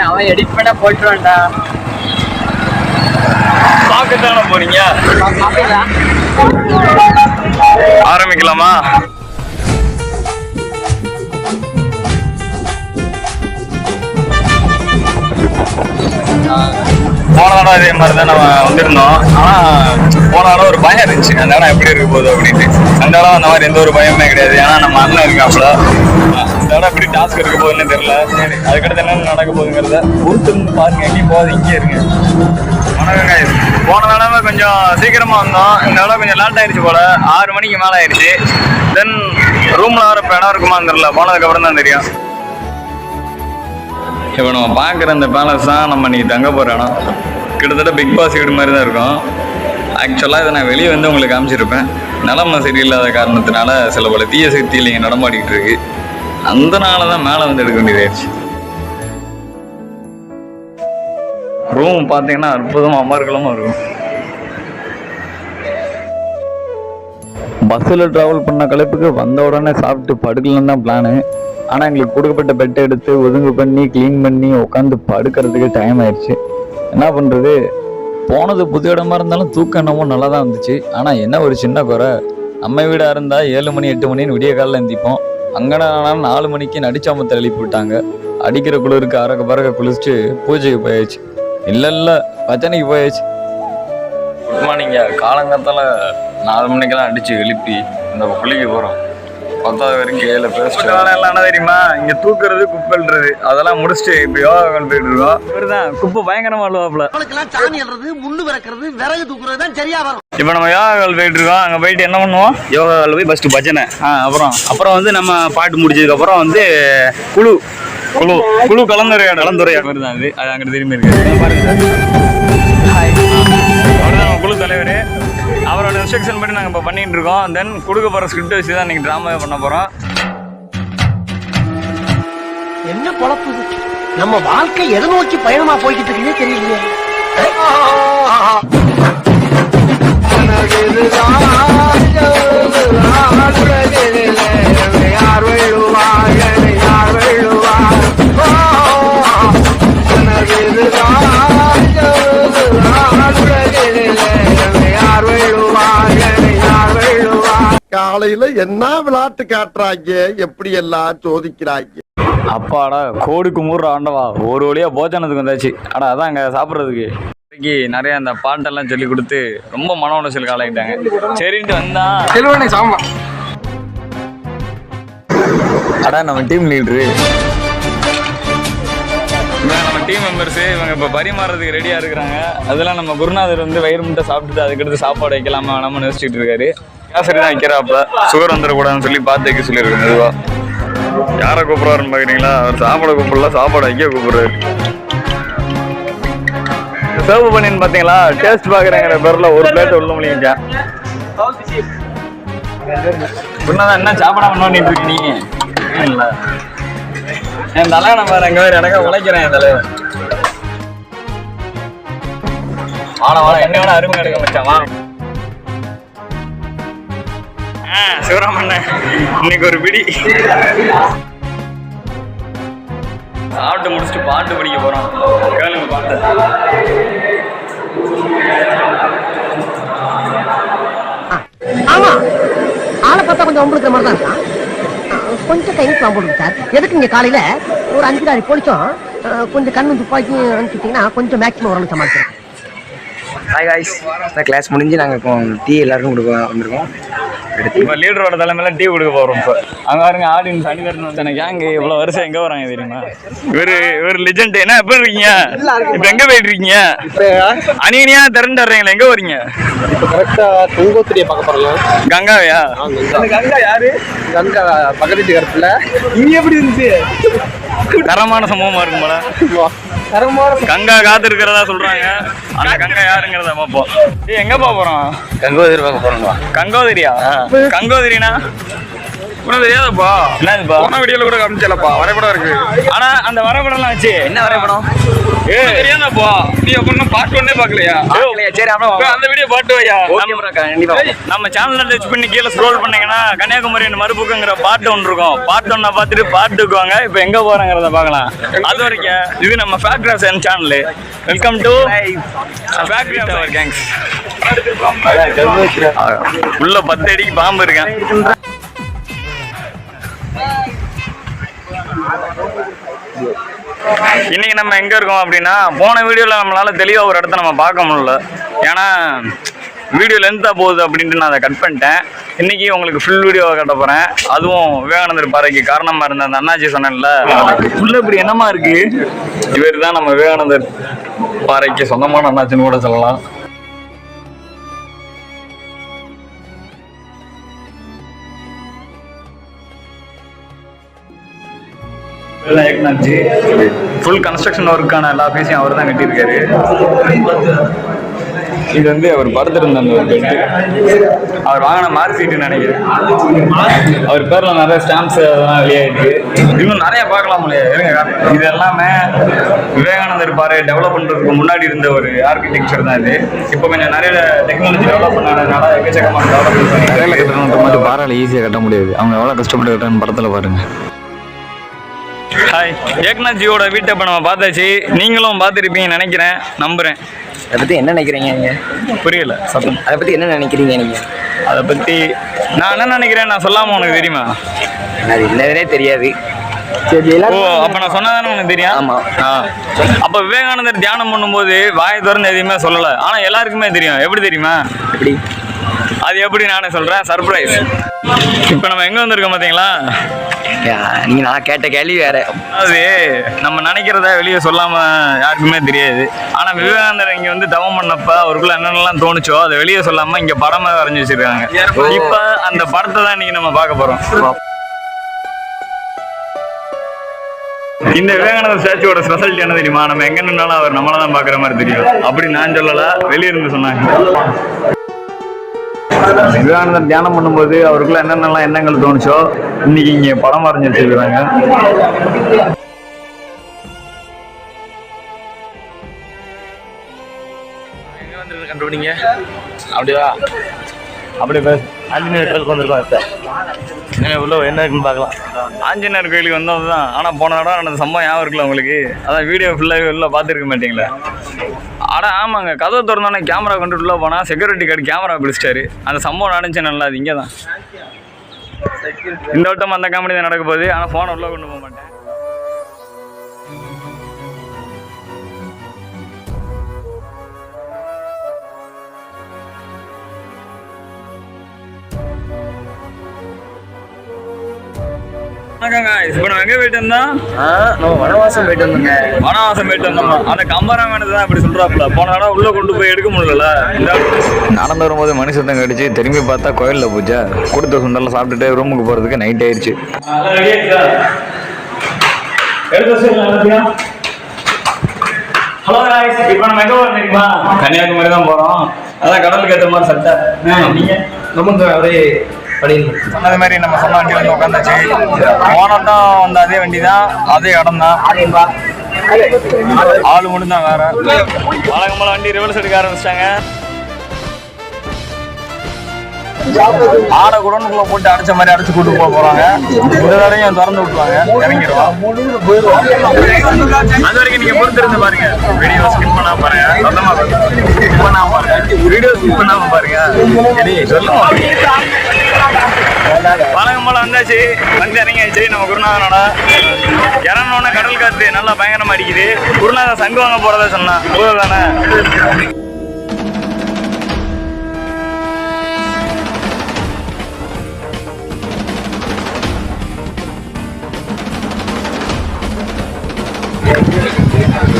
அவன் எடிட் பண்ண போட்டுருவான்டா. பார்க்கத்தானே போறீங்க? ஆரம்பிக்கலாமா? போன தடவை இதே மாதிரி தான் நம்ம வந்திருந்தோம். ஆனால் போன தடவை ஒரு பயம் இருந்துச்சு, அந்த இடம் எப்படி இருக்க போகுது அப்படின்ட்டு. அந்த இடம் அந்த மாதிரி எந்த ஒரு பயமே கிடையாது. ஏன்னா நம்ம அண்ணன் இருக்காப்புல. இந்த இடம் எப்படி டாஸ்க் இருக்க போகுதுன்னு தெரியல. அதுக்கடுத்து என்னென்ன நடக்க போகுதுங்கிறத பொறுத்து பாருங்க. எங்கேயும் போகாது, இங்கே இருங்க. வணக்கங்க. போன தடவை கொஞ்சம் சீக்கிரமா வந்தோம். இந்த தடவை கொஞ்சம் லேட் ஆயிடுச்சு போல. 6 மணிக்கு மேலே ஆயிடுச்சு. தென் ரூம்ல வர இடம் இருக்குமான்னு தெரியல, போனதுக்கு அப்புறம் தான் தெரியும். இப்போ நம்ம பார்க்குற இந்த பேலஸ் தான் நம்ம இன்னைக்கு தங்க போகிற இடம். கிட்டத்தட்ட பிக் பாஸ் வீடு மாதிரி தான் இருக்கும். ஆக்சுவலாக இதை நான் வெளியே வந்து உங்களுக்கு காமிச்சிருப்பேன். நிலமை சரியில்லாத காரணத்தினால சில பல தீய சக்தியில் இங்கே நடமாடிக்கிட்டு இருக்கு. அதனால தான் மேலே வந்து எடுக்க வேண்டியதாயிடுச்சு. ரூம் பார்த்தீங்கன்னா அற்புதமாக அமர்கலமாக இருக்கும். பஸ்ஸில் ட்ராவல் பண்ண களைப்புக்கு வந்த உடனே சாப்பிட்டு படுக்கலன்னு தான் பிளானு. ஆனால் எங்களுக்கு கொடுக்கப்பட்ட பெட்டை எடுத்து ஒதுங்கு பண்ணி க்ளீன் பண்ணி உட்காந்து படுக்கிறதுக்கு டைம் ஆயிடுச்சு. என்ன பண்ணுறது, போனது புது இடமா இருந்தாலும் தூக்கம் என்னமோ நல்லா தான் இருந்துச்சு. ஆனால் என்ன ஒரு சின்ன குறை, நம்ம வீடாக இருந்தால் 7 மணி 8 மணின்னு விடிய காலில் எந்திப்போம். அங்கேனா 4 மணிக்கு நடிச்சாமத்தை எழுப்பி விட்டாங்க. அடிக்கிற குளிருக்கு அறக்க பறக்க குளிச்சுட்டு பூஜைக்கு போயாச்சு. இல்லை பச்சனைக்கு போயாச்சு. குட் மார்னிங்க. காலங்காத்தால் 4 மணிக்கெல்லாம் அடித்து எழுப்பி இந்த குளிக்க போகிறோம். 10வது வரைக்கும் கையில் பேசிட்டு வேலையெல்லாம் என்ன தெரியுமா, இங்கே தூக்குறது குப்பைன்றது அதெல்லாம் முடிச்சுட்டு இப்போ யோகா போயிட்டு இருக்கோம். இவர் தான் குப்பை பயங்கரமாக அழுவாப்புல. இப்போ நம்ம யோகா போயிட்டு இருக்கோம். அங்கே போயிட்டு என்ன பண்ணுவோம், யோகா போய் ஃபஸ்ட்டு பஜனை, அப்புறம் வந்து நம்ம பாட்டு முடிச்சதுக்கப்புறம் வந்து குழு குழு குழு கலந்துரையாடல் தான். அது அங்கே திரும்பி இருக்கு பாருங்க. அவர்தான் நம்ம குழு தலைவர். அவரோட இன்ஸ்ட்ரக்ஷன் படி நாங்கள் இப்போ பண்ணிட்டு இருக்கோம். தென் கொடுக்க போகிற ஸ்கிரிப்ட் வச்சு தான் இன்னைக்கு ட்ராமாவே பண்ண போகிறோம். என்ன பொழப்பு, நம்ம வாழ்க்கை எதை நோக்கி பயணமா போய்கிட்டு இருக்குன்னே தெரியலையே. காலையில என்ன விளையாட்டு காட்டுறாங்க, எப்படி எல்லாம் சோதிக்கிறாங்க. அப்பாடா கோடுக்கு மூடுற ஆண்டவா, ஒரு வழியா போஜனத்துக்கு வந்தாச்சு. ஆடா அதான் அங்கே சாப்பிட்றதுக்கு இன்னைக்கு நிறைய அந்த பாட்டெல்லாம் சொல்லி கொடுத்து ரொம்ப மன உளைச்சல் காலாகிட்டாங்க. சரின்ட்டு வந்தா அடா நம்ம டீம் லீடரு, நம்ம டீம் மெம்பர்ஸு இவங்க இப்போ பரிமாறதுக்கு ரெடியாக இருக்கிறாங்க. அதெல்லாம் நம்ம குருநாதர் வந்து வயிறு முட்டை சாப்பிட்டுட்டு அதுக்கடுத்து சாப்பாடு வைக்கலாமா வேணாமல் நினைச்சிட்டு இருக்காரு. கேசரி தான் வைக்கிறாப்ப, சுகர் வந்துடக்கூடாதுன்னு சொல்லி பார்த்து வைக்க சொல்லியிருக்கேன். மெதுவாக யாரை கூப்பிட்றாருன்னு பார்க்குறீங்களா, அவர் சாப்பாட கூப்பிடல, சாப்பாடு வைக்க கூப்பிட்றாரு. சர்வ் பண்ணின்னு பார்த்தீங்களா, டேஸ்ட் பார்க்குறேங்கிற பேரில் ஒரு பிளேட் உள்ள முடியுங்க. சொன்னதான் என்ன சாப்பாடா பண்ணிட்டு இருக்கு நீ இல்லை என் தலைவனை பாரு, அங்கே வேறு எனக்கு உழைக்கிறேன். என் தலைவன் வாழ என்னோட அருமை எடுக்க மச்சான். சிவராமண்ண இன்னைக்கு ஒரு பிடி சாப்பிட்டு முடிச்சுட்டு பாட்டு படிக்க போறோம். கேளுங்க பாட்டு. ஆமா, ஆளை பார்த்தா கொஞ்சம் உங்களுக்கு மாதிரி தான் இருக்கான். கொஞ்சம் டைம் போடுங்க சார். எதுக்கு இங்க காலையில ஒரு 5 நாள் போலிச்சோம் கொஞ்சம் கண்ணு துப்பாக்கி அனுப்பிச்சிட்டீங்கன்னா கொஞ்சம் மேக்ஸிமம் ஓரளவு சமாளிக்கிறேன். ஹாய் காய்ஸ், கிளாஸ் முடிஞ்சு நாங்கள் டீ எல்லாருக்கும் கொடுக்க வந்திருக்கோம். இப்போ லீடரோட தலைமையில டீ கொடுக்க போகிறோம். இப்போ அங்கே பாருங்க ஆடியன்ஸ் அணிதரணும் வந்தானே கேங்கு இவ்வளோ வருஷம் எங்கே வராங்க தெரியுமா? ஒரு லெஜெண்ட். என்ன எப்படி இருக்கீங்க? இப்போ எங்கே போயிட்டு இருக்கீங்க? அணியா திரண்டு வர்றீங்களா? எங்கே வரீங்க? இப்போ கரெக்டாக கங்கோத்திரியை பார்க்க போகிறோம். கங்காவையா? கங்கா யாரு? கங்கா பக்கத்து வீட்டு கருத்துல. இங்கே எப்படி இருந்துச்சு? தரமான சம்பவமா இருக்கும் போல. கங்கா காத்து இருக்கிறதா சொல்றாங்க. ஆனா கங்கா யாருங்கிறத பார்ப்போம். எங்க போறோம்? கங்கோதிரி பார்க்க போறோம். கங்கோதிரியா? கங்கோதிரினா உனக்கு தெரியாதப்பா? என்னதுப்பா? போன வீடியோல கூட காமிச்சலப்பா, வரைபடம் இருக்கு. ஆனா அந்த வரைபடம்லாம் வச்சு என்ன வரைபடம்? தெரியாதப்பா? நீ அப்ப பார்ட் 1 பார்க்கலையா? சரி அப்புறம் அந்த வீடியோ பார்ட் 2 கண்டிப்பா நம்ம சேனல்ல டச் பண்ணி கீழே ஸ்க்ரோல் பண்ணீங்கன்னா கன்னியாகுமரி மறுபுக்குங்கிற பார்ட் 1 இருக்கும். பார்ட் 1 பார்த்துட்டு பார்ட் 2 வாங்க. இப்போ எங்க போறோங்கிறத பார்க்கலாம். அது வரைக்கும் இது நம்ம factors channel. Welcome to factory tower gangs. உள்ள 10 அடிக்கு பாம்பு இருக்கேன். இன்னைக்கு நம்ம எங்க இருக்கோம் அப்படின்னா, போன வீடியோல நம்மளால தெளிவா ஒரு இடத்த நம்ம பார்க்க முடியல. ஏன்னா வீடியோ லென்த்தா போகுது அப்படின்ட்டு நான் அதை கட் பண்ணிட்டேன். இன்னைக்கு உங்களுக்கு ஃபுல் வீடியோவை கட்ட போறேன். அதுவும் விவேகானந்தர் பாறைக்கு காரணமா இருந்த அந்த அண்ணாச்சி சொன்னேன்ல, உள்ள இப்படி என்னமா இருக்கு. இவர் தான் நம்ம விவேகானந்தர் பாறைக்கு சொந்தமான அண்ணாச்சின்னு கூட சொல்லலாம். ஃபுல் கன்ஸ்ட்ரக்ஷன் ஒர்க்கான எல்லா பீஸையும் அவர் தான் கட்டியிருக்காரு. இது வந்து அவர் படுத்திருந்த அந்த ஒரு பெட்டு, அவர் வாங்கின மார்க் ஷீட்டுன்னு நினைக்கிறேன். அவர் பேரில் நிறைய ஸ்டாம்ப்ஸ் அதெல்லாம் வெளியாயிருக்கு. இன்னும் நிறைய பார்க்கலாம் முடியாது. இருங்க, இது எல்லாமே விவேகானந்தர் பாறை டெவலப் பண்ணுறதுக்கு முன்னாடி இருந்த ஒரு ஆர்கிடெக்சர் தான் இது. இப்போ கொஞ்சம் நிறைய டெக்னாலஜி டெவலப் பண்ணாதனால எக்கச்சக்கமாக டெவலப் பண்ணி நிறைய கட்டணும் மட்டும் பாறையில் ஈஸியாக கட்ட முடியாது. அவங்க எவ்வளோ கஷ்டப்பட்டு கட்டணும் படத்தில் பாருங்க. ஹாய், ஏக்நாத்ஜியோட வீட்டை இப்போ நம்ம பார்த்தாச்சு. நீங்களும் பார்த்துருப்பீங்கன்னு நினைக்கிறேன், நம்புகிறேன். அதை பற்றி என்ன நினைக்கிறீங்க நீங்கள்? புரியல சத்தம். அதை பற்றி என்ன நினைக்கிறீங்க நீங்கள்? அதை பற்றி நான் என்ன நினைக்கிறேன் நான் சொல்லாமல் உனக்கு தெரியுமா? அது என்னதுனே தெரியாது. ஓ, அப்போ நான் சொன்னதானே உனக்கு தெரியும்? ஆமாம். அப்போ விவேகானந்தர் தியானம் பண்ணும்போது வாயை திறந்து எதுவுமே சொல்லலை, ஆனால் எல்லாருக்குமே தெரியும். எப்படி தெரியுமா? எப்படி? அது எப்படி நானே சொல்கிறேன், சர்ப்ரைஸ். இப்போ நம்ம எங்கே வந்திருக்கோம் பார்த்தீங்களா? நீங்கள் நான் கேட்ட கேள்வி வேற. அது நம்ம நினைக்கிறத வெளியே சொல்லாமல் யாருக்குமே தெரியாது. ஆனால் விவேகானந்தர் இங்கே வந்து தவம் பண்ணப்ப அவருக்குள்ள என்னென்னலாம் தோணுச்சோ அதை வெளியே சொல்லாமல் இங்கே படமாக வரைஞ்சி வச்சிருக்காங்க. இப்போ அந்த படத்தை தான் இன்னைக்கு நம்ம பார்க்க போகிறோம். இந்த விவேகானந்தர் ஸ்டாச்சுவோட ஸ்பெஷாலிட்டி என்ன தெரியுமா? நம்ம எங்கே நின்னாலும் அவர் நம்மளை தான் பார்க்குற மாதிரி தெரியும். அப்படி நான் சொல்லலை, வெளியிருந்து சொன்னாங்க. விவேகானந்தர் தியானம் பண்ணும்போது அவருக்குள்ள என்னென்னலாம் எண்ணங்கள் தோணுச்சோ இன்னைக்கு இங்கே படம் வரைஞ்சி வச்சிருக்காங்க. எங்கே வந்து கண்டுபிடிங்க? அப்படியா? அப்படியே பேச ஆஞ்சநேயர் கோயிலுக்கு வந்திருக்கோம். இப்போ உள்ள என்ன இருக்குன்னு பார்க்கலாம். ஆஞ்சநேயர் கோயிலுக்கு வந்தது தான். ஆனால் போன தடவை நடந்த சம்பவம் ஞாபகம் இருக்குல்ல உங்களுக்கு? அதான் வீடியோ ஃபுல்லாகவே உள்ள பார்த்துருக்க மாட்டீங்களா? ஆனால் ஆமாங்க, கதவை திறந்தோன்னே கேமரா கொண்டு உள்ள போனால் செக்யூரிட்டி கார்டு கேமரா பிடிச்சிட்டாரு. அந்த சம்பவம் நடந்துச்சு நல்லா. அது இங்கே தான். இந்த வட்டம் அந்த காமெடி தான் நடக்க போகுது. ஆனால் ஃபோனை உள்ள கொண்டு போக மாட்டேன். இப்போ நம்ம எங்கே போயிட்டு வந்தோம்? நம்ம வனவாசம் போயிட்டு வந்தோங்க. வனவாசம் போயிட்டு வந்தோமா? அந்த கம்பராமாயணத்தை தான் அப்படி சொல்றாப்புல. போன தடவை உள்ள கொண்டு போய் எடுக்க முடியல. நடந்து வரும்போது மணி சத்தம் கடிச்சு திரும்பி பார்த்தா கோயிலில் பூஜை. கொடுத்த சுண்டெல்லாம் சாப்பிட்டுட்டு ரூமுக்கு போகிறதுக்கு நைட் ஆயிடுச்சு. ஹலோ गाइस, இப்போ நம்ம எங்க போறோம் தெரியுமா? கன்னியாகுமரி தான் போறோம். அதான் கடலுக்கு ஏற்ற மாதிரி சட்டை. நீங்க நமக்கு ஒரே சொன்னது மாதிரி நம்ம சொன்ன வண்டி வந்து உட்காந்தாச்சு. போனோட்டம் வந்த அதே வண்டி தான், அதே இடம் தான். ஆளு மட்டும் தான் வேற. வழக்கம்போல வண்டி ரிவர்ஸ் எடுக்க ஆரம்பிச்சிட்டாங்க. ஆடை குடனுக்குள்ள போட்டு அடைச்ச மாதிரி அடைச்சு கூட்டு போறாங்க. இந்த தடையும் திறந்து விட்டுருவாங்க, இறங்கிடுவோம். அது வரைக்கும் நீங்க பொறுத்திருந்து பாருங்க. வீடியோ ஸ்கிப் பண்ணாம பாருங்க. சொந்தமா ஸ்கிப் பண்ணாம பாருங்க. வீடியோ ஸ்கிப் பண்ணாம பாருங்க. சொல்லுங்க. வழக்கம் போல வந்தாச்சு. வந்து இறங்கியாச்சு நம்ம குருநாதனோட. இறங்கினோட கடல் காத்து நல்லா பயங்கரமா அடிக்குது. குருநாதன் சங்கு வாங்க போறதா சொன்னா தானே.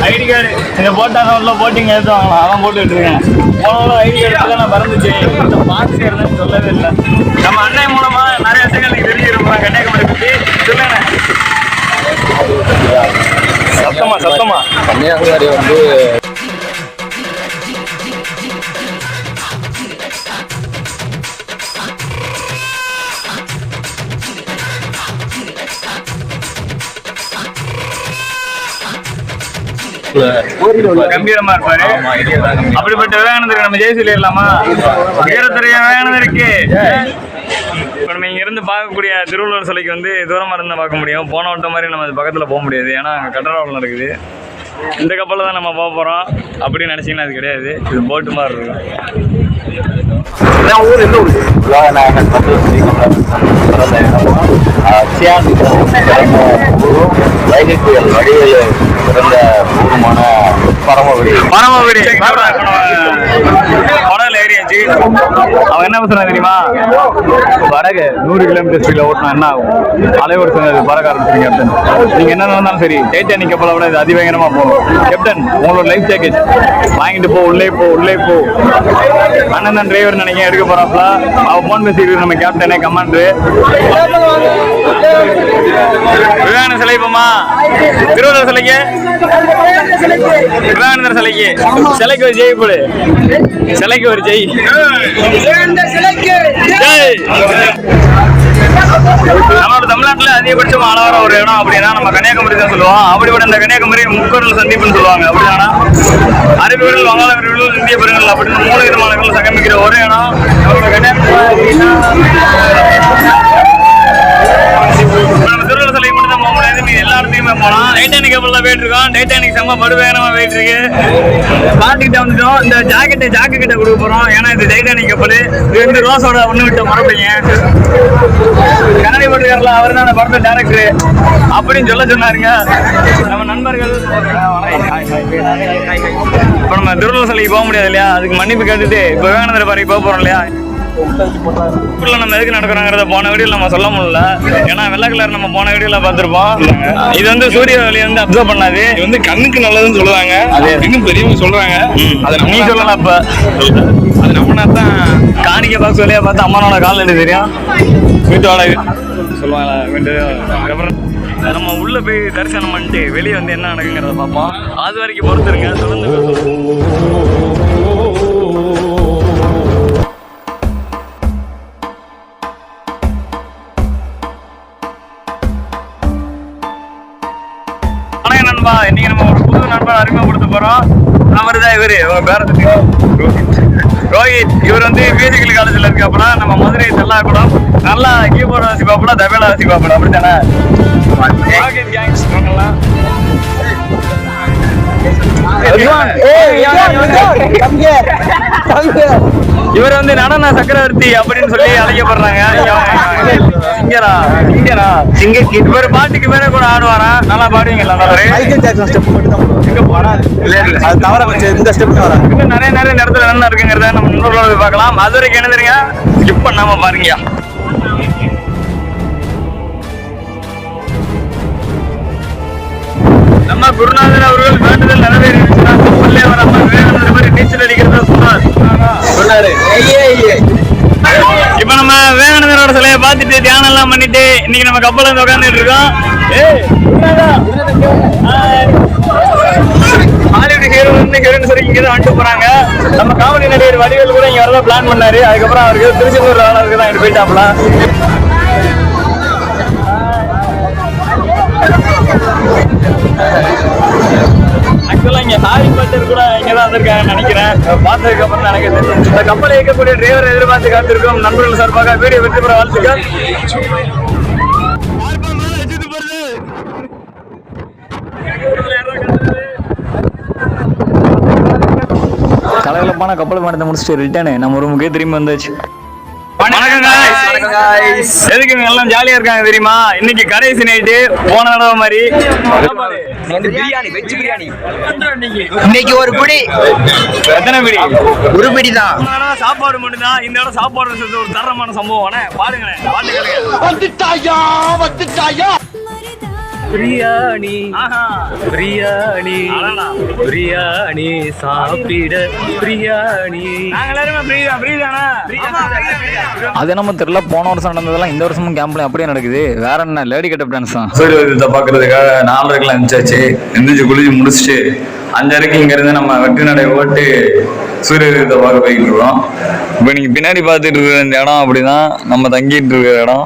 ஐடி கார்டு இதை போட்டால் உள்ள போட்டிங்க எடுத்துவாங்களா? அதான் போட்டு விட்டுருக்கேன். போனாலும் ஐடி கார்டு நான் பறந்துச்சு. இந்த பாக்ஸ் இருந்தேன்னு சொல்லவே இல்லை. நம்ம அண்ணன் மூலமா நிறைய விஷயங்கள் நீங்க தெரிஞ்சிருப்போம் கன்னியாகுமரி பற்றி. சொல்லுங்க சத்தமா. கன்னியாகுமரி வந்து கம்பீரமா இருப்பாரு. அப்படிப்பட்ட விவேகானந்தருக்கு நம்ம ஜெய் சொல்லிடலாமா? வீரத்துறைய விவேகானந்தருக்கு. இப்போ நம்ம இங்க இருந்து பார்க்கக்கூடிய திருவள்ளுவர் சிலைக்கு வந்து தூரமா இருந்தா பார்க்க முடியும். போன வட்டம் மாதிரி நம்ம அது பக்கத்துல போக முடியாது, ஏன்னா அங்க கட்டடம் நடக்குது. இந்த கப்பலில் தான் நம்ம போக போறோம் அப்படின்னு நினைச்சீங்கன்னா அது கிடையாது, இது போட்டு மாதிரி இருக்கும். படகுல ஏறியாச்சு. அவன் என்ன சொன்னா தெரியுமா? படகு 100 கிலோமீட்டர் ஸ்பீட்ல ஓட்டினா என்ன ஆகும்? அலைவர் சொன்னது பறக்க ஆரம்பிச்சிருங்க கேப்டன். நீங்க என்ன நடந்தாலும் சரி, டைட்டானிக் கப்பலை விட இது அதிவேகமா போகும். கேப்டன் உங்களோட லைஃப் ஜாக்கெட் வாங்கிட்டு போ, உள்ளே போ, உள்ளே போ. அண்ணன் தான் டிரைவர் நினைக்க எடுக்க போறாப்ல. அவன் போன் பேசிட்டு நம்ம கேப்டனே கமாண்டரு. விவேகானந்த சிலை போமா? திருவள்ளுவர் சிலைக்கு, விவேகானந்தர் சிலைக்கு, சிலைக்கு ஒரு ஜெய் போடு, சிலைக்கு ஒரு ஜெய். நம்மளோட தமிழ்நாட்டுல அதிகபட்சமா ஆளவர ஒரு இடம் அப்படின்னா நம்ம கன்னியாகுமரி தான் சொல்லுவோம். அப்படிப்பட்ட இந்த கன்னியாகுமரி முக்கடல் சந்திப்புன்னு சொல்லுவாங்க. அப்படின்னா அறிவியல், வங்காள விரிவுகள், இந்திய பெருங்கடல் அப்படின்னு 3 விதமான சங்கமிக்கிற ஒரு இடம் நம்மளோட கன்னியாகுமரி. திருவள்ளுவர் சிலை மட்டும் தான் போக முடியாது, மீது எல்லா இடத்துக்குமே போனோம். டைட்டானிக் கப்பல் தான் போயிட்டு இருக்கோம். டைட்டானிக் செம்ம படுவேகமா போயிட்டு இருக்கு. பாட்டுக்கிட்ட வந்துட்டோம். இந்த ஜாக்கு கிட்ட கொடுக்க போறோம், ஏன்னா இது டைட்டானிக் கப்பல். இது வந்து ரோஸோட ஒண்ணு விட்ட மறுபடிங்க கண்ணாடி போட்டுக்காரல, அவர் தான் அந்த படத்தை டைரக்டர் அப்படின்னு சொன்னாருங்க நம்ம நண்பர்கள். இப்ப நம்ம திருவள்ளுவர் சிலைக்கு போக முடியாது இல்லையா, அதுக்கு மன்னிப்பு கேட்டுட்டு இப்ப விவேகானந்தர் பாறைக்கு போக போறோம் இல்லையா. நம்ம எதுக்கு நடக்கிறோங்கிறத போன வீடியோல நம்ம சொல்ல முடியல, ஏன்னா வெள்ளை கலர் நம்ம போன வீடியோல பார்த்திருப்போம். இது வந்து சூரிய ஒளி வந்து அப்சர்வ் பண்ணாது, இது வந்து கண்ணுக்கு நல்லதுன்னு சொல்லுவாங்க. அது இன்னும் பெரியவங்க சொல்றாங்க, அதை நீ சொல்லலாம். அப்ப அது நம்ம தான் காணிக்க பாக்ஸ் வழியா பார்த்து அம்மானோட கால் எடுத்து தெரியும் வீட்டோட சொல்லுவாங்களா. நம்ம உள்ள போய் தரிசனம் பண்ணிட்டு வெளியே வந்து என்ன நடக்குங்கிறத பார்ப்போம். அது வரைக்கும் பொறுத்துருங்க. தொடர்ந்து நண்பா, இன்னைக்கு நம்ம ஒரு புது நண்பர் அறிமுகப்படுத்த போறோம். அவர் தான் இவரு, ரோஹித். இவர் வந்து பிசிக்கல் காலேஜ்ல இருக்காப்புல. நம்ம மதுரை தெல்லாக்குளம். நல்லா கீபோர்டு வாசிப்பாப்புல, தபேலா வாசிப்பாப்புல. அப்படித்தானே? இவர் வந்து நடன சக்கரவர்த்தி அப்படின்னு சொல்லி அழைக்கப்படுறாங்க. இவர் பாட்டுக்கு மேல கூட ஆடுவாரா? நல்லா பாடுவீங்களா? இன்னும் நிறைய இடத்துல என்ன இருக்குங்கிறத நம்ம முன்னோர்களோட பார்க்கலாம். அது வரைக்கும் என்ன தெரியுங்க, ஸ்கிப் பண்ணாம பாருங்க. நம்ம குருநாதன் அவர்கள் வேண்டுதல் நிறைவேறிடுச்சுன்னா கப்பல்லே வராம விவேகானந்தர் மாதிரி நீச்சல் அடிக்கிறதா சொன்னாரு. இப்ப நம்ம விவேகானந்தரோட சிலையை பார்த்துட்டு தியானம் எல்லாம் பண்ணிட்டு இன்னைக்கு நம்ம கப்பல் வந்து உட்காந்துட்டு இருக்கோம். ஹாலிவுட் ஹீரோன்னு சொல்லி இங்க தான் வந்துட்டு போறாங்க. நம்ம காமெடி நடிகர் வடிவேல் கூட இங்க வரதான் பிளான் பண்ணாரு. அதுக்கப்புறம் அவருக்கு திருச்செந்தூர் ஆளுக்கு தான் இங்க போயிட்டாப்ல. ஆக்சுவலா இங்க ஹாரி பாட்டர் கூட இங்கதான் வந்திருக்காங்கன்னு நினைக்கிறேன். பார்த்ததுக்கு அப்புறம் எனக்கு இந்த கப்பலை இயக்கக்கூடிய டிரைவர் எதிர்பார்த்து காத்திருக்கோம். நண்பர்கள் சார்பாக வீடியோ வெற்றி பெற வாழ்த்துக்கள். கலகலப்பான கப்பல் பயணத்தை முடிச்சுட்டு ரிட்டர்னு நம்ம ரூமுக்கே திரும்பி வந்தாச்சு. எதுக்கு எல்லாம் ஜாலியா இருக்காங்க தெரியுமா? இன்னைக்கு கடைசி நைட்டு. போன தடவை மாதிரி பிரியாணி, வெஜ் பிரியாணி. இன்னைக்கு ஒரு பிடி. எத்தனை பிடி? ஒரு பிடி தான். சாப்பாடு மட்டும் தான். இந்த இடம் சாப்பாடு ஒரு தரமான சம்பவம். பாருங்களேன், பாட்டு பிரியாணி பிரியாணி பிரியாணி சாப்பிட பிரியாணி. அது நம்ம தெரியல. போன வருஷம் நடந்ததெல்லாம் இந்த வருஷமும் கேம்ப்ல அப்படியே நடக்குது. வேற என்ன, லேடி கெட்டப் டான்ஸ் தான். சூரிய உதயத்தை பாக்குறதுக்காக 4:30 எந்திரிச்சு குளிச்சு முடிச்சுட்டு 5:30 இங்கேருந்து நம்ம வெற்றி நடை ஓட்டு சூரிய உதயத்தை பார்க்க போய்கிட்டு இருக்கோம். இப்போ நீங்கள் பின்னாடி பார்த்துட்டு இருக்கிற இந்த இடம் அப்படிதான் நம்ம தங்கிட்டு இருக்கிற இடம்.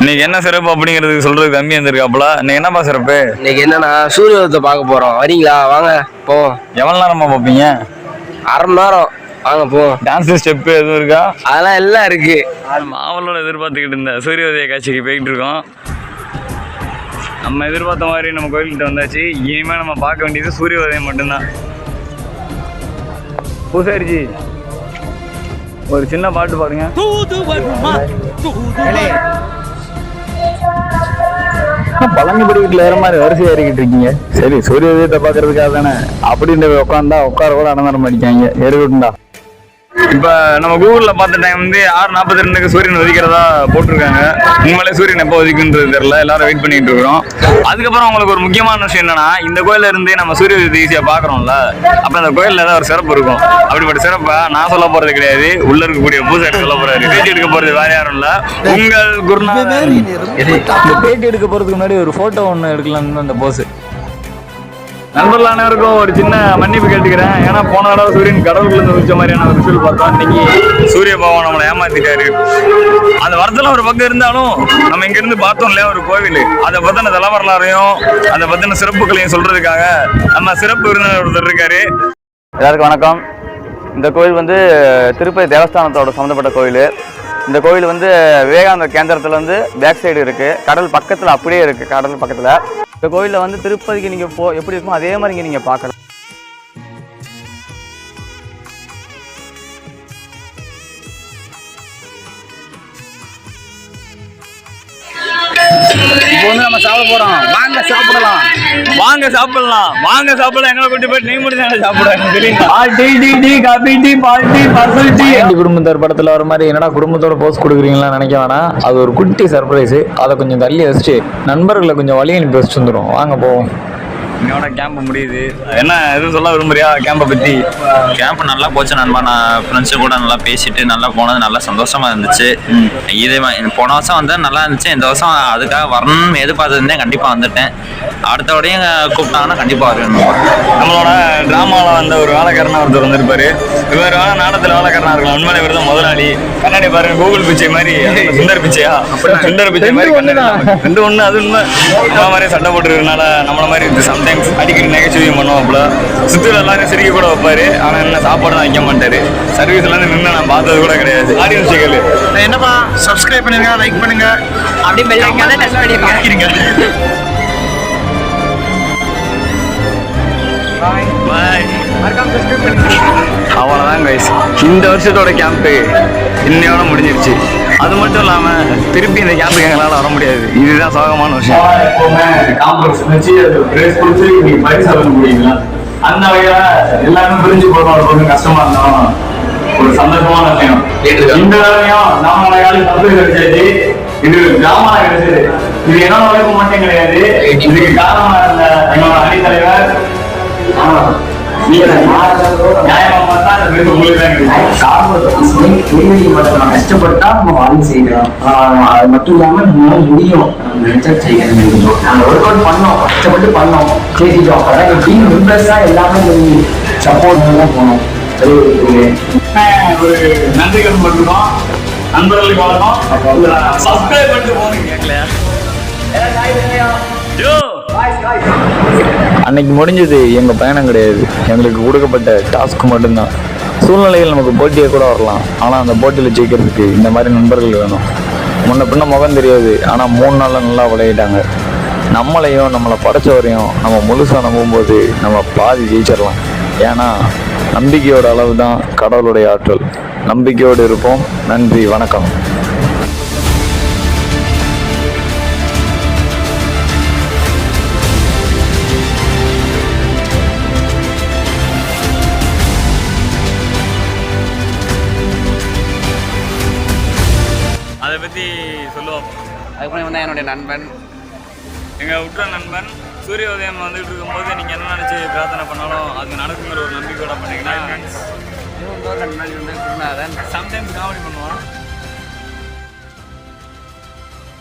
இன்னைக்கு என்ன சிறப்பு அப்படிங்கிறதுக்கு சொல்றதுக்கு தம்பி வந்திருக்காப்புல. இன்னைக்கு என்னப்பா சிறப்பு? இன்னைக்கு என்னன்னா சூரிய உதயத்தை பார்க்க போறோம். வரீங்களா? வாங்க போவோம். எவ்வளோ நேரமா பார்ப்பீங்க? அரை மணி நேரம். வாங்க போவோம். டான்ஸ் ஸ்டெப்பு எதுவும் இருக்கா? அதெல்லாம் எல்லாம் இருக்கு. ஆவலோட எதிர்பார்த்துக்கிட்டு இருந்த சூரிய உதய காட்சிக்கு போயிட்டு இருக்கோம். நம்ம எதிர்பார்த்த மாதிரி நம்ம கோயில்கிட்ட வந்தாச்சு. இனிமேல் நம்ம பார்க்க வேண்டியது சூரிய உதயம் மட்டும்தான். பூசாரிஜி ஒரு சின்ன பாட்டு பாருங்க. பழனிபடி வீட்டில் வேற மாதிரி வரிசை ஏறிக்கிட்டு இருக்கீங்க. சரி, சூரிய உதயத்தை பார்க்கறதுக்காக தானே அப்படின்னு உட்காந்தா உட்கார கூட அனந்தரம் அடிக்காங்க. ஏறிவிட்டுண்டா. இப்போ நம்ம கூகுளில் பார்த்த டைம் வந்து 6:42 சூரியன் உதிக்கிறதா போட்டிருக்காங்க. உண்மையிலே சூரியன் எப்போ உதிக்குன்றது தெரியல. எல்லாரும் வெயிட் பண்ணிட்டு இருக்கிறோம். அதுக்கப்புறம் உங்களுக்கு ஒரு முக்கியமான விஷயம் என்னன்னா, இந்த கோயில இருந்தே நம்ம சூரிய உதயத்தை ஈஸியாக பார்க்குறோம்ல. அப்போ அந்த கோயிலில் ஏதாவது ஒரு சிறப்பு இருக்கும். அப்படிப்பட்ட சிறப்பை நான் சொல்ல போறது கிடையாது, உள்ள இருக்கக்கூடிய பூசாரி சொல்ல போறாரு. பேட்டி எடுக்க போறது வேற யாரும் இல்லை, உங்கள் குருநாதர். இந்த பேட்டி எடுக்க போறதுக்கு முன்னாடி ஒரு போட்டோ ஒன்று எடுக்கலாம்னு அந்த போஸ். நண்பர்கள் அனைவருக்கும் ஒரு சின்ன மன்னிப்பு கேட்டுக்கிறேன். ஏன்னா போன தடவை சூரியன் கடவுளுக்குள்ள இருந்து வச்ச மாதிரியான ஒரு விஷயம் பார்த்தோம். இன்னைக்கு சூரிய பகவான் நம்மளை ஏமாத்திட்டாரு. அந்த வரத்துல ஒரு பக்கம் இருந்தாலும் நம்ம இங்க இருந்து பார்த்தோம் இல்லையா ஒரு கோவில், அதை பத்தின தலைவரலாறையும் அதை பத்தின சிறப்புகளையும் சொல்றதுக்காக நம்ம சிறப்பு விருந்தினர் ஒருத்தர் இருக்காரு. எல்லாருக்கும் வணக்கம். இந்த கோயில் வந்து திருப்பதி தேவஸ்தானத்தோட சம்மந்தப்பட்ட கோயில். இந்த கோயில் வந்து விவேகானந்த கேந்திரத்தில் வந்து பேக் சைடு இருக்குது. கடல் பக்கத்தில் அப்படியே இருக்குது. கடல் பக்கத்தில் இந்த கோயிலில் வந்து திருப்பதிக்கு நீங்கள் எப்படி இருக்குமோ அதே மாதிரி இங்கே நீங்கள் பார்க்கலாம். இப்போ வந்து நம்ம சாப்பிட போறோம். வாங்க சாப்பிடலாம், வாங்க சாப்பிடலாம், வாங்க சாப்பிடலாம். எங்களை கூட்டி போய் நீ மட்டும் தான் சாப்பிடுவாங்க. குடும்பத்தார் படத்துல வர மாதிரி என்னடா குடும்பத்தோட போஸ்ட் கொடுக்குறீங்களா நினைக்க வேணாம். அது ஒரு குட்டி சர்ப்ரைஸ். அதை கொஞ்சம் தள்ளி வச்சுட்டு நண்பர்களை கொஞ்சம் வழி அனுப்பி வச்சுட்டு வந்துடும். வாங்க போவோம். என்னோட கேம்ப் முடியுது. என்ன எதுவும் சொல்ல விரும்புறியா கேம்பை பற்றி? கேம்ப் நல்லா போச்சு நண்பா. நான் ஃப்ரெண்ட்ஸு கூட நல்லா பேசிட்டு நல்லா போனது நல்லா சந்தோஷமா இருந்துச்சு. இதே போன வருஷம் வந்து நல்லா இருந்துச்சு. இந்த வருஷம் அதுக்காக வரணும்னு எதிர்பார்த்துருந்தேன். கண்டிப்பாக வந்துட்டேன். அடுத்தபடியும் கூப்பிட்டாங்கன்னா கண்டிப்பாக வருவேன். நம்மளோட டிராமாவில் வந்த ஒரு வேலைக்காரனா ஒருத்தர் வந்திருப்பாரு. இவர் நாடகத்தில் வேலைக்காரனா இருக்கலாம். உண்மையில இவர் தான் முதலாளி. கண்ணாடி பாருங்க, கூகுள் பிச்சை மாதிரி. சுந்தர் பிச்சையா? சுந்தர் பிச்சை மாதிரி கண்ணாடி. ரெண்டு ஒன்று. அது உண்மை. நம்ம மாதிரி சட்டை போட்டுருக்கனால நம்மள மாதிரி சம்டைம்ஸ் அடிக்கடி நகைச்சுவையும் பண்ணுவாப்புல. சுற்றுலா எல்லாரும் சிரிக்க கூட வைப்பாரு. ஆனால் என்ன சாப்பாடு தான் வைக்க மாட்டாரு. சர்வீஸ்லேருந்து நின்று நான் பார்த்தது கூட கிடையாது. ஆடியன்ஸ் கேளு. என்னப்பா சப்ஸ்கிரைப் பண்ணுங்க, லைக் பண்ணுங்க, அப்படியே பெல் ஐகானை டச் பண்ணி பாக்கிறீங்க. அவ்வளோதான் கைஸ், இந்த வருஷத்தோட கேம்ப்பு இன்னையோட முடிஞ்சிருச்சு. அது மட்டும் இல்லாமல் திருப்பி இந்த கேம்புக்கு எங்களால் வர முடியாது. இதுதான் சோகமான விஷயம். அந்த வகையில எல்லாரும் பிரிஞ்சு போறோம். கொஞ்சம் கஷ்டமா இருந்தாலும் ஒரு சந்தோஷமான விஷயம். இந்த வேலையும் நம்ம வேலையும் தப்பு கிடைச்சாச்சு. இது கிராமம் கிடைச்சது. இது என்னோட உழைப்பு மட்டும் கிடையாது. இதுக்கு காரணமா இருந்த எங்களோட அணித்தலைவர் கஷ்டப்பட்டா நம்ம வாழ்க்கை செய்யலாம். அது மட்டும் இல்லாம நம்மளால முடியும். ஒர்க் அவுட் பண்ணோம், கஷ்டப்பட்டு பண்ணோம், ஜெயிச்சிட்டோம். டீம் மெம்பர்ஸ் தான் எல்லாமே சப்போர்ட் தான் போனோம். ஒரு நன்றிகள் மட்டும்தான். நண்பர்களுக்கு வணக்கம். சப்ஸ்கிரைப் பண்ணிட்டு போனீங்க. கேட்கலையா? அன்னைக்கு முடிஞ்சது எங்கள் பயணம் கிடையாது. எங்களுக்கு கொடுக்கப்பட்ட டாஸ்க் மட்டும்தான். சூழ்நிலைகள் நமக்கு போட்டியே கூட வரலாம். ஆனால் அந்த போட்டியில் ஜெயிக்கிறதுக்கு இந்த மாதிரி நண்பர்கள் வேணும். முன்ன பின்ன முகம் தெரியாது, ஆனால் 3 நாளில் நல்லா விளையிட்டாங்க. நம்மளையும் நம்மளை படைச்சவரையும் நம்ம முழுசாக நம்பும்போது நம்ம பாதி ஜெயிச்சிடலாம். ஏன்னா நம்பிக்கையோட அளவு தான் கடவுளுடைய ஆற்றல். நம்பிக்கையோடு இருப்போம். நன்றி, வணக்கம். அதை பற்றி சொல்லுவோம். அதுக்கப்புறம் வந்து என்னுடைய நண்பன், எங்கள் உற்ற நண்பன். சூரிய உதயம் வந்துட்டு இருக்கும்போது நீங்கள் என்ன நினச்சி பிரார்த்தனை பண்ணாலும் அது நடக்குங்கிற ஒரு நம்பிக்கையோட பண்ணிங்கன்னா இன்னொரு நண்பன் வந்து குருநாதன். சம்டைம்ஸ் காமெடி பண்ணுவான்.